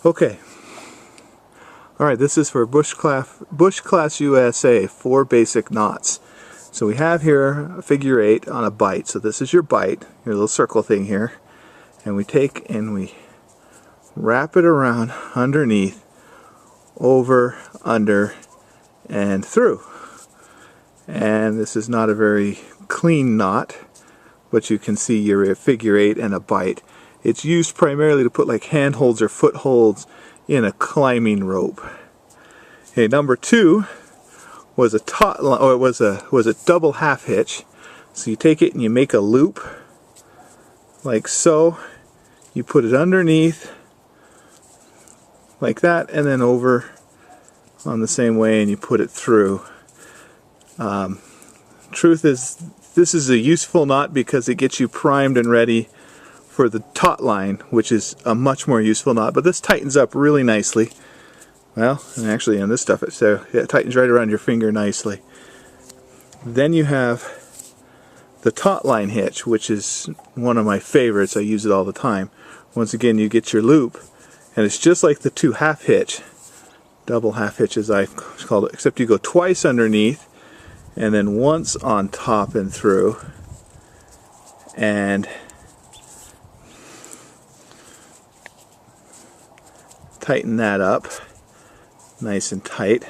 Okay. Alright, this is for BushClass USA, 4 basic knots. So we have here a figure 8 on a bight. So this is your bight, your little circle thing here. And we take and we wrap it around underneath, over, under, and through. And this is not a very clean knot, but you can see your figure 8 and a bight. It's used primarily to put like handholds or footholds in a climbing rope. Okay, number 2 was a tautline, or it was a double half hitch. So you take it and you make a loop like so. You put it underneath like that, and then over on the same way, and you put it through. Truth is, this is a useful knot because it gets you primed and ready for the Tautline, which is a much more useful knot, but this tightens up really nicely. Well, and actually on this stuff it tightens right around your finger nicely. Then you have the Tautline hitch, which is one of my favorites. I use it all the time. Once again, you get your loop, and it's just like the 2 half hitch, double half hitch as I've called it, except you go twice underneath and then once on top and through, and tighten that up nice and tight.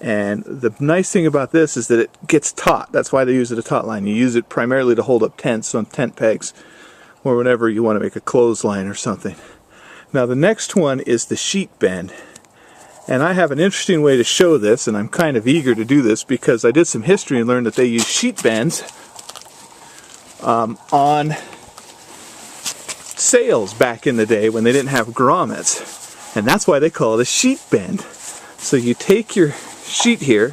And the nice thing about this is that it gets taut. That's why they use it a Tautline. You use it primarily to hold up tents on tent pegs or whenever you want to make a clothesline or something. Now the next one is the sheet bend. And I have an interesting way to show this, and I'm kind of eager to do this because I did some history and learned that they use sheet bends on sails back in the day when they didn't have grommets. And that's why they call it a sheet bend. So you take your sheet here,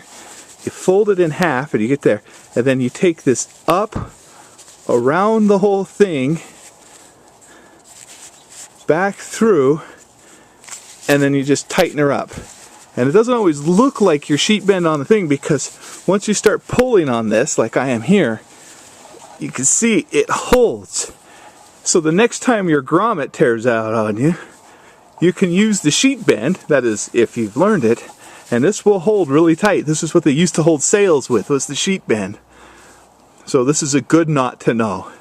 you fold it in half, and you get there, and then you take this up around the whole thing, back through, and then you just tighten her up. And it doesn't always look like your sheet bend on the thing, because once you start pulling on this, like I am here, you can see it holds. So the next time your grommet tears out on you, you can use the sheet bend, that is if you've learned it, and this will hold really tight. This is what they used to hold sails with, was the sheet bend. So this is a good knot to know.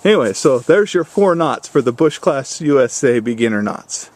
Anyway, so there's your 4 knots for the BushClass USA beginner knots.